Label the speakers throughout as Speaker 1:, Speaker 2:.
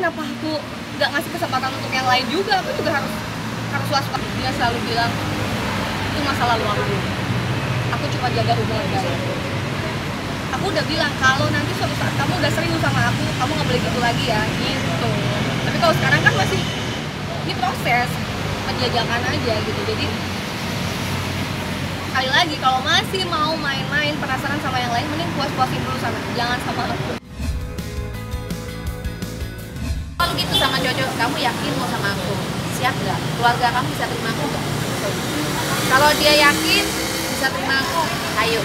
Speaker 1: kenapa aku nggak ngasih kesempatan untuk yang lain juga? Aku juga harus waspada. Dia selalu bilang itu masa lalu aku cuma jaga hubungan kalian. Aku udah bilang kalau nanti suatu saat kamu udah serius sama aku, kamu nggak boleh gitu lagi ya, gitu. Tapi kalau sekarang kan masih ini proses penjajakan aja gitu. Jadi sekali lagi kalau masih mau main-main penasaran sama yang lain, mending puas-puasin dulu sana, jangan sama aku.
Speaker 2: Kalau gitu sama cowok, kamu yakin mau sama aku? Siap nggak? Keluarga kamu bisa terima aku nggak? Kalau dia yakin bisa terima aku, ayo.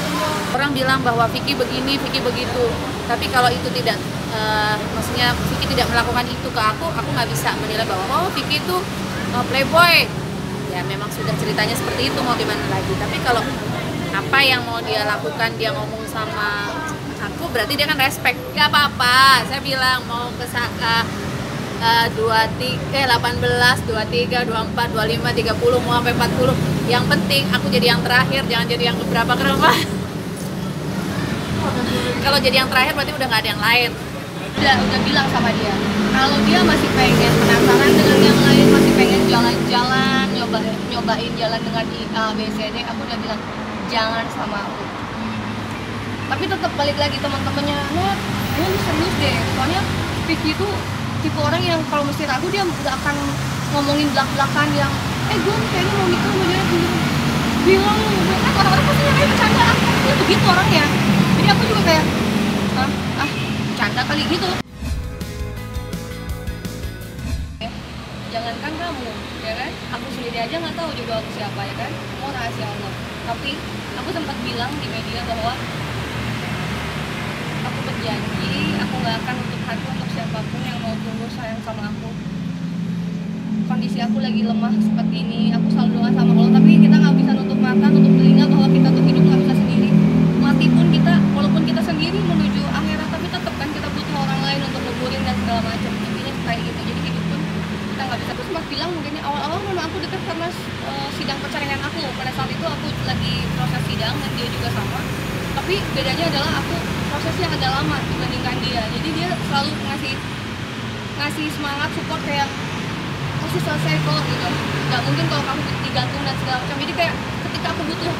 Speaker 2: Orang bilang bahwa Vicky begini, Vicky begitu. Tapi kalau itu tidak, maksudnya Vicky tidak melakukan itu ke aku nggak bisa menilai bahwa oh Vicky itu playboy. Ya memang sudah ceritanya seperti itu, mau gimana lagi. Tapi kalau apa yang mau dia lakukan, dia ngomong sama aku, berarti dia kan respect. Gak apa-apa, saya bilang mau ke Saka 18, 23, 24, 25, 30, mau sampai 40. Yang penting aku jadi yang terakhir, jangan jadi yang keberapa keremah. Kalau jadi yang terakhir berarti udah nggak ada yang lain.
Speaker 1: Udah bilang sama dia, kalau dia masih pengen penasaran dengan yang lain, masih pengen jalan-jalan, nyobain jalan dengan A, B, C, D, aku udah bilang jangan sama aku. Tapi tetap balik lagi teman-temannya, nah, ayo lu serius deh, soalnya Vicky itu tipe orang yang kalau mesti ragu dia nggak akan ngomongin belak-belakan yang gue kayaknya mau nikah sama dia dulu, bilang kan orang-orang pasti nyangka bercanda, dia begitu orangnya. Jadi aku juga kayak bercanda kali gitu. Jangankan kamu, ya kan, aku sendiri aja nggak tahu jodoh aku siapa, ya kan, semua rahasia Allah. Tapi aku sempat bilang di media bahwa aku berjanji aku nggak akan nutup hati untuk siapapun yang mau tulus sayang sama aku. Kondisi aku lagi lemah seperti ini, aku selalu doa sama Allah, tapi kita nggak bisa nutup mata, nutup telinga bahwa kita tuh hidup nggak bisa sendiri. Mati pun kita, walaupun kita sendiri menuju akhirat, tapi tetap kan kita butuh orang lain untuk nguburin dan segala macam. Intinya kayak gitu. Jadi hidup pun kita nggak bisa. Aku sempat bilang mungkin awal-awal memang aku dekat karena sidang perceraian aku. Pada saat itu aku lagi proses sidang dan dia juga sama. Tapi bedanya adalah aku prosesnya agak lama dibandingkan dia. Jadi dia selalu ngasih semangat, support kayak pasti selesai kok gitu. Nggak mungkin kalau kamu digantung dan segala macam. Jadi kayak ketika aku butuh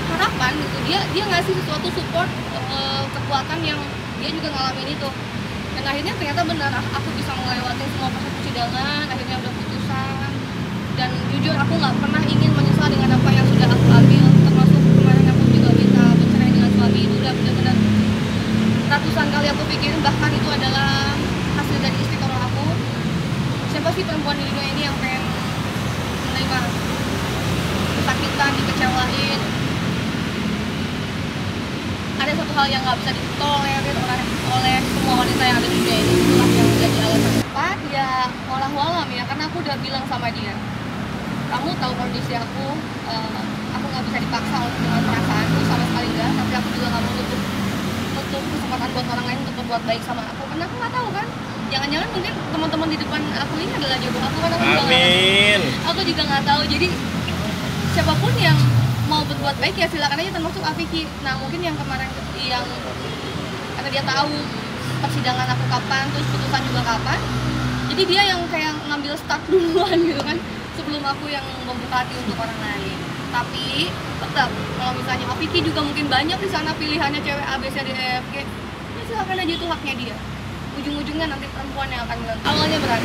Speaker 1: harapan gitu, dia ngasih sesuatu support, kekuatan yang dia juga ngalamin itu. Dan akhirnya ternyata benar aku bisa melewati semua proses persidangan, akhirnya udah putusan. Dan jujur aku nggak pernah ingin menyesal dengan apa yang sudah aku ambil, termasuk kemarin aku juga minta bercerai dengan suami. Itu udah benar-benar ratusan kali aku pikirin, bahkan itu adalah hasil dari istiqomah aku. Siapa sih perempuan di dunia ini yang pengen menerima kesakitan, dikecewain? Ada satu hal yang nggak bisa ditolerir oleh semua wanita yang ada di dunia ini. Itulah yang menjadi alasan. Pak, ya walau-walam ya, karena aku udah bilang sama dia, kamu tahu kondisi aku nggak bisa dipaksa dengan perasaanku sama sekali enggak, tapi aku juga nggak mau nutup kesempatan buat orang lain untuk berbuat baik sama aku, karena aku nggak tahu kan, jangan-jangan mungkin teman-teman di depan aku ini adalah jodoh aku, kan aku juga nggak tahu. Jadi siapapun yang mau berbuat baik ya silakan aja, termasuk Vicky. Nah mungkin yang kemarin yang karena dia tahu persidangan aku kapan, terus putusan juga kapan, jadi dia yang kayak ngambil start duluan gitu kan, sebelum aku yang membuka hati untuk orang lain. Tapi tetap kalau misalnya Vicky juga mungkin banyak di sana pilihannya cewek A, B, C, D, E, F, G, ya silakan aja, itu haknya dia. Ujung-ujungnya nanti perempuan yang akan bilang. Awalnya berat,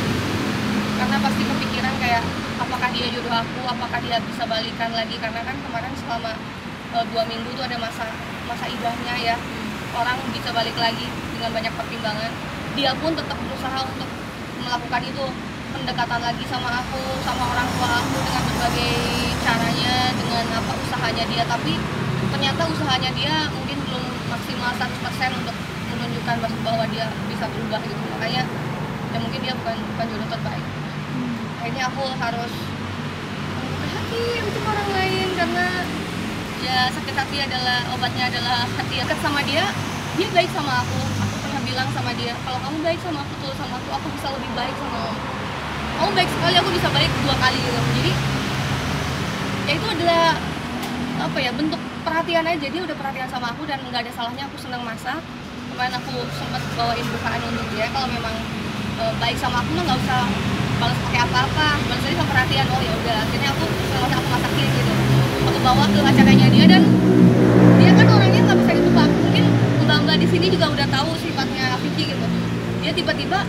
Speaker 1: karena pasti kepikiran kayak apakah dia jodoh aku, apakah dia bisa balikan lagi, karena kan kemarin selama 2 minggu tuh ada masa idahnya ya, orang bisa balik lagi dengan banyak pertimbangan. Dia pun tetap berusaha untuk melakukan itu, pendekatan lagi sama aku, sama orang tua aku dengan berbagai caranya, dengan usahanya dia. Tapi ternyata usahanya dia mungkin belum maksimal 100% untuk menunjukkan bahwa dia bisa berubah gitu. Makanya ya mungkin dia bukan jodoh terbaik. Akhirnya aku harus membuka hati untuk orang lain, karena ya sakit hati adalah obatnya adalah hati. Dekat sama dia baik sama aku pernah bilang sama dia, kalau kamu baik sama aku, tulus sama aku bisa lebih baik sama kamu baik sekali, aku bisa baik 2 kali gitu. Jadi ya itu adalah bentuk perhatian aja. Dia udah perhatian sama aku dan nggak ada salahnya aku senang masak. Kemarin aku sempat bawain bukaan untuk dia, kalau memang baik sama aku mah nggak usah balas pakai apa-apa, balas aja sama perhatian. Oh ya udah, akhirnya aku masakin gitu, aku bawa ke acaranya dia, dan dia kan orangnya nggak bisa ditebak. Mungkin mbak-mbak di sini juga udah tahu sifatnya Vicky gitu. Dia tiba-tiba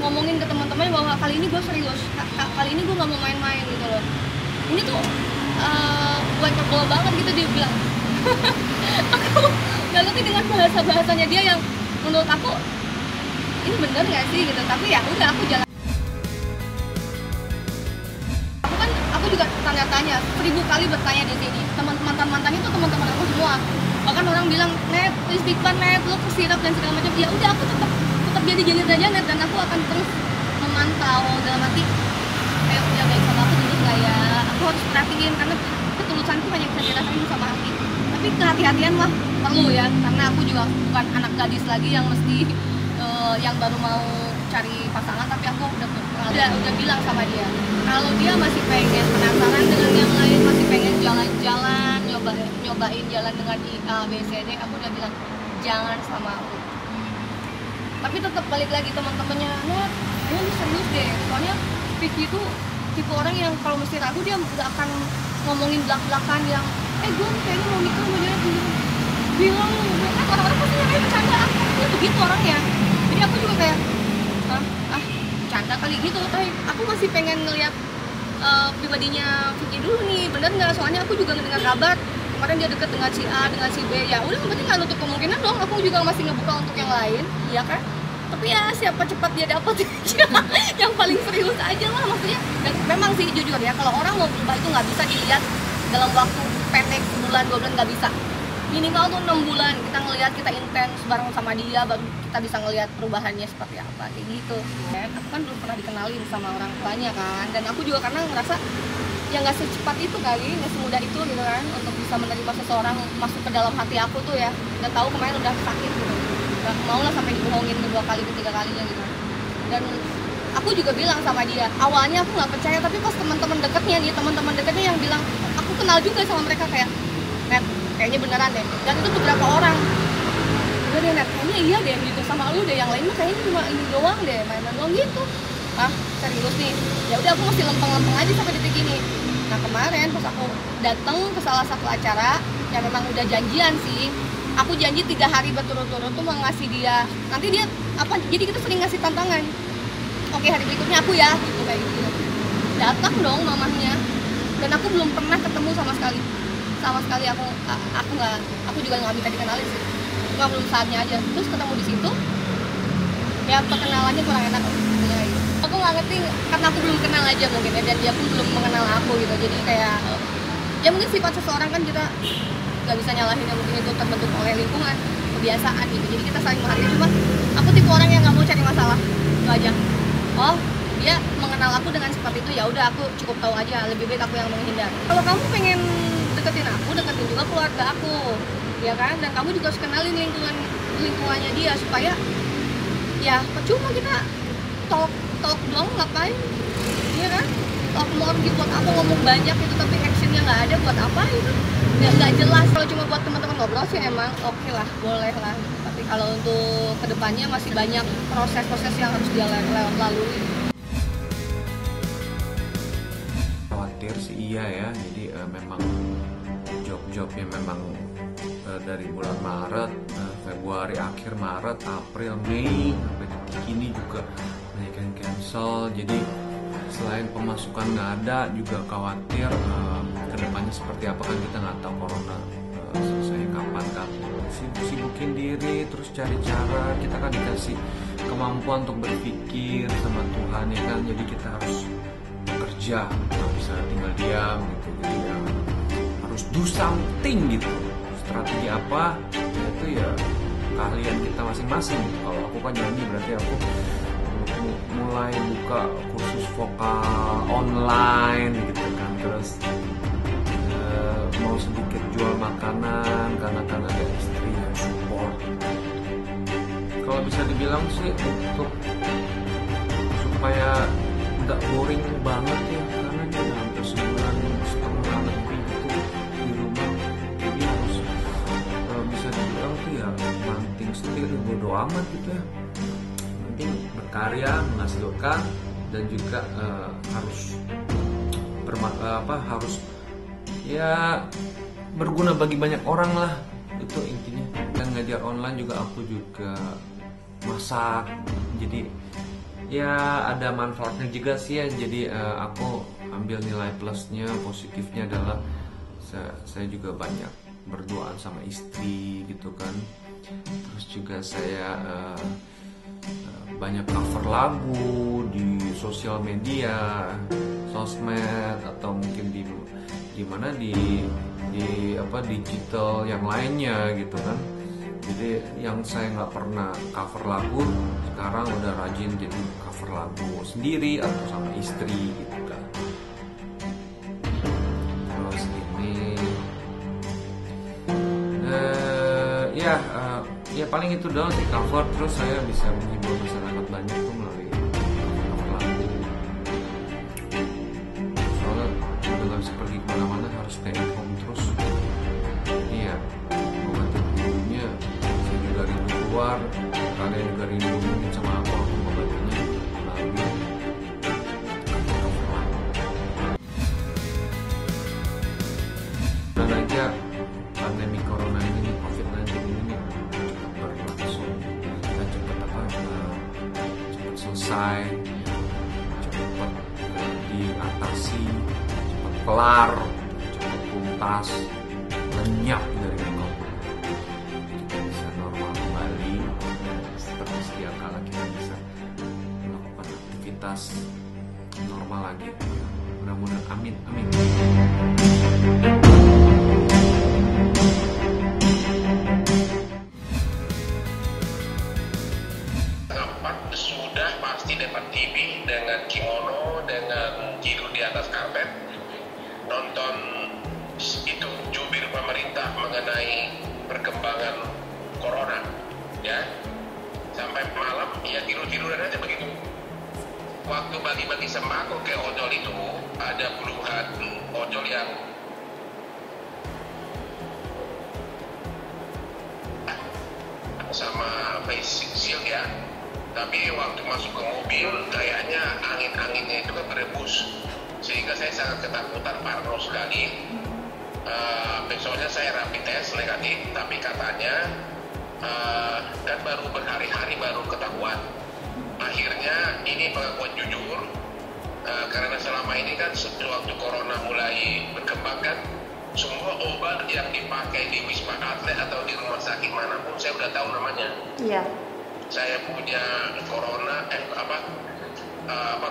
Speaker 1: ngomongin ke teman-temannya bahwa kali ini gue serius, kali ini gue nggak mau main-main gitu loh. Ini tuh likable banget gitu dia bilang. Aku nggak ngerti dengan bahasanya dia yang menurut aku ini bener nggak sih gitu, tapi ya udah aku jalan. Aku juga tanya-tanya 1000 kali bertanya di sini. Mantannya tuh teman-teman aku semua. Bahkan orang bilang, "Net, istighfar Net, lo kesirap dan segala macam." Ya udah, aku tetap jadi Janet aja Net, dan aku akan terus memantau dalam arti kayak udah baik sama aku dulu nggak ya. Aku harus perhatiin karena ketulusanku hanya bisa dirasain sama hati. Tapi kehati-hatian mah perlu ya, karena aku juga bukan anak gadis lagi yang mesti yang baru mau cari pasangan, tapi aku udah bilang sama dia kalau dia masih pengen penasaran dengan yang lain, masih pengen jalan-jalan, nyobain jalan dengan A, B, C, D, aku udah bilang jangan sama aku. Tapi tetap balik lagi teman-temannya, Net, ayo lu serius deh, soalnya Vicky itu tipe orang yang kalau mesti ragu dia nggak akan ngomongin belak-belakan yang gue kayaknya mau nikah sama dia dulu, bilang kan orang-orang pasti nyangka bercanda, aku begitu orangnya. Jadi aku juga kayak bercanda kali gitu, tapi aku masih pengen ngeliat pribadinya Vicky dulu nih, bener nggak? Soalnya aku juga mendengar kabar kemarin dia deket dengan si A, dengan si B, ya udah berarti nggak nutup kemungkinan dong, aku juga masih ngebuka untuk yang lain, iya kan? Tapi ya siapa cepat dia dapat yang paling serius aja lah maksudnya. Dan memang sih jujur ya, kalau orang mau berubah itu nggak bisa dilihat dalam waktu pendek, sebulan, 2 bulan, nggak bisa. Minimal tuh 6 bulan kita ngelihat, kita intens bareng sama dia, baru kita bisa ngelihat perubahannya seperti apa, kayak gitu. Aku kan belum pernah dikenalin sama orang tuanya kan, dan aku juga karena ngerasa ya nggak secepat itu kali, nggak semudah itu gitu kan, untuk bisa menerima seseorang masuk ke dalam hati aku tuh ya. Udah tahu kemarin udah sakit gitu, nggak mau lah sampai dibohongin kedua kali, ketiga kalinya gitu. Dan aku juga bilang sama dia, awalnya aku nggak percaya, tapi pas teman-teman dekatnya yang bilang, aku kenal juga sama mereka, kayak Net, kayaknya beneran deh. Dan itu beberapa orang, udah deh Net, kayaknya iya deh gitu sama lu deh, yang lain mah kayaknya cuma ini doang deh, main-main doang gitu. Serius nih, ya udah aku masih lempeng-lempeng aja sampai detik ini. Nah kemarin pas aku datang ke salah satu acara yang memang udah janjian sih, aku janji 3 hari berturut-turut tuh mau ngasih dia, nanti dia apa, jadi kita sering ngasih tantangan, oke hari berikutnya aku ya gitu, kayak gitu. Datang dong mamahnya, dan aku belum pernah ketemu sama sekali aku juga nggak minta dikenalin sih, cuma belum saatnya aja. Terus ketemu di situ ya, perkenalannya kurang enak ya. Aku nggak ngerti karena aku belum kenal aja mungkin ya, dan dia pun belum mengenal aku gitu. Jadi kayak ya mungkin sifat seseorang kan kita nggak bisa nyalahin, yang mungkin itu terbentuk oleh lingkungan, kebiasaan gitu. Jadi kita saling menghargai. Cuma aku tipe orang yang nggak mau cari masalah, itu aja. Oh dia mengenal aku dengan seperti itu, ya udah aku cukup tahu aja, lebih baik aku yang menghindar. Kalau kamu pengen deketin aku, deketin juga keluarga aku, ya kan? Dan kamu juga harus kenalin lingkungannya dia, supaya ya percuma kita talk doang, ngapain, ya kan? Talk more gitu buat apa, ngomong banyak gitu tapi actionnya nggak ada, buat apa itu? Nggak jelas. Kalau cuma buat teman-teman ngobrol sih emang oke lah, boleh lah. Tapi kalau untuk kedepannya masih banyak proses-proses yang harus dia lalui.
Speaker 3: Khawatir sih iya ya, jadi memang job-jobnya memang dari bulan Maret, Februari, akhir Maret, April, Mei sampai detik ini juga banyak yang cancel. Jadi selain pemasukan nggak ada, juga khawatir kedepannya seperti apa, kan kita nggak tahu corona selesai kapan kan. Sibukin diri, terus cari cara. Kita kan dikasih kemampuan untuk berpikir sama Tuhan ya kan, jadi kita harus bekerja, nggak bisa tinggal diam gitu. Jadi ya, harus do something gitu. Strategi apa itu ya keahlian kita masing-masing. Kalau aku kan nyanyi, berarti aku mulai buka kursus vokal online gitu kan. Terus mau sedikit jual makanan karena kan ada istri yang support. Kalau bisa dibilang sih untuk supaya nggak boring banget ya, karena dia udah hampir sebulan setengah lebih gitu di rumah. Jadi harus bisa dibilang tuh ya banting setir, bodo amat gitu ya, penting berkarya. berkarya, menghasilkan, dan juga harus harus ya berguna bagi banyak orang lah, itu intinya. Dan ngajar online juga aku juga masak, jadi ya ada manfaatnya juga sih ya. Jadi aku ambil nilai plusnya, positifnya adalah saya juga banyak berduaan sama istri gitu kan. Terus juga saya banyak cover lagu di sosial media, sosmed, atau mungkin di mana di digital yang lainnya gitu kan. Jadi yang saya nggak pernah cover lagu, sekarang udah rajin jadi cover lagu sendiri atau sama istri gitu kan. Terus ini ya paling itu doang sih cover. Terus saya bisa menghibur masyarakat banyak tuh melalui cover lagu. Soalnya udah nggak bisa pergi kemana-mana, harus stay at home terus. Iya, membantu gurunya. Saya juga rindu keluar, kalian juga rindu mungkin sama aku membantunya melalui cover lagu. Dan aja pandemi corona ini, COVID-19 ini berlangsung dan cepat selesai, cepat diatasi, cepat kelar, cepat tuntas, lenyap dari muka. Kita bisa normal kembali seperti sedia kala kita bisa melakukan aktivitas normal lagi. Mudah-mudahan, amin.
Speaker 4: Sudah pasti depan TV dengan kimono, dengan tidur di atas karpet, nonton itu jubir pemerintah mengenai perkembangan corona, ya, sampai malam ya tidur-tiduran aja begitu. Waktu bagi-bagi sembako ke ojol itu ada puluhan ojol yang sama face shield ya. Tapi waktu masuk ke mobil kayaknya angin-anginnya itu kan berebus, sehingga saya sangat ketakutan, parno sekali. Besoknya saya rapid test negatif, tapi katanya dan baru berhari-hari baru ketahuan. Akhirnya ini pengakuan jujur, karena selama ini kan waktu corona mulai berkembang kan, semua obat yang dipakai di Wisma Atlet atau di rumah sakit manapun saya udah tahu namanya.
Speaker 2: Iya.
Speaker 4: Saya punya corona,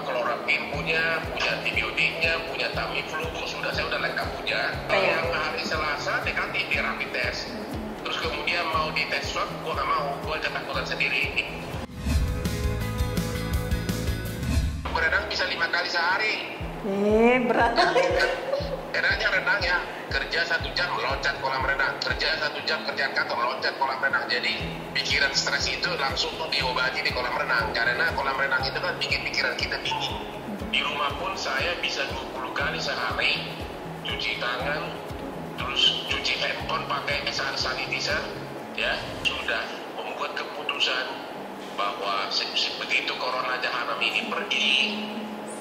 Speaker 4: kloropin punya antibiotiknya, punya Tamiflu, sudah saya udah lengkap punya. Yang hari Selasa negatif di rapid test, terus kemudian mau di tes swab, gua nggak mau, gua ketakutan sendiri. Berenang bisa 5 kali sehari.
Speaker 2: Berat.
Speaker 4: Enaknya renang ya, kerja 1 jam loncat kolam renang, kerja 1 jam kerjaan kantor loncat kolam renang. Jadi pikiran stres itu langsung diobati di kolam renang, karena kolam renang itu kan bikin pikiran kita dingin. Di rumah pun saya bisa 20 kali sehari cuci tangan, terus cuci handphone pakai sanitizer, ya. Sudah membuat keputusan bahwa begitu corona jahanam ini pergi,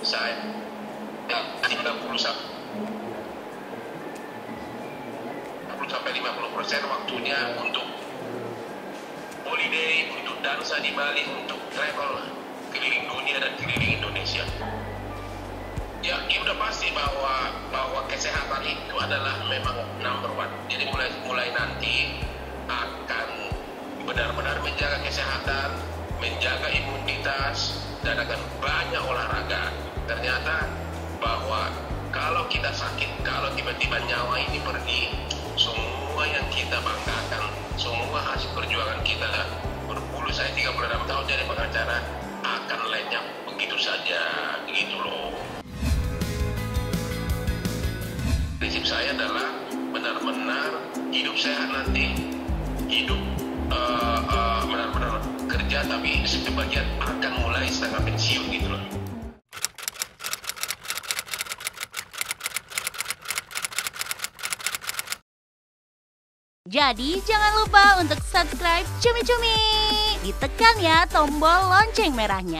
Speaker 4: saya 30-50% waktunya untuk holiday, untuk dansa di Bali, untuk travel keliling dunia dan keliling Indonesia. Ya, udah pasti bahwa kesehatan itu adalah memang number one. Jadi mulai nanti akan benar-benar menjaga kesehatan, menjaga imunitas, dan akan banyak olahraga. Ternyata bahwa kalau kita sakit, kalau tiba-tiba nyawa ini pergi, semua yang kita banggakan, semua hasil perjuangan kita berpuluh, saya 36 tahun jadi pengacara, akan lenyap begitu saja, gitu loh. Prinsip saya adalah benar-benar hidup sehat nanti, hidup benar-benar kerja, tapi sebagian akan mulai setengah pensiun gitu loh.
Speaker 5: Jadi jangan lupa untuk subscribe Cumi Cumi. Ditekan ya tombol lonceng merahnya.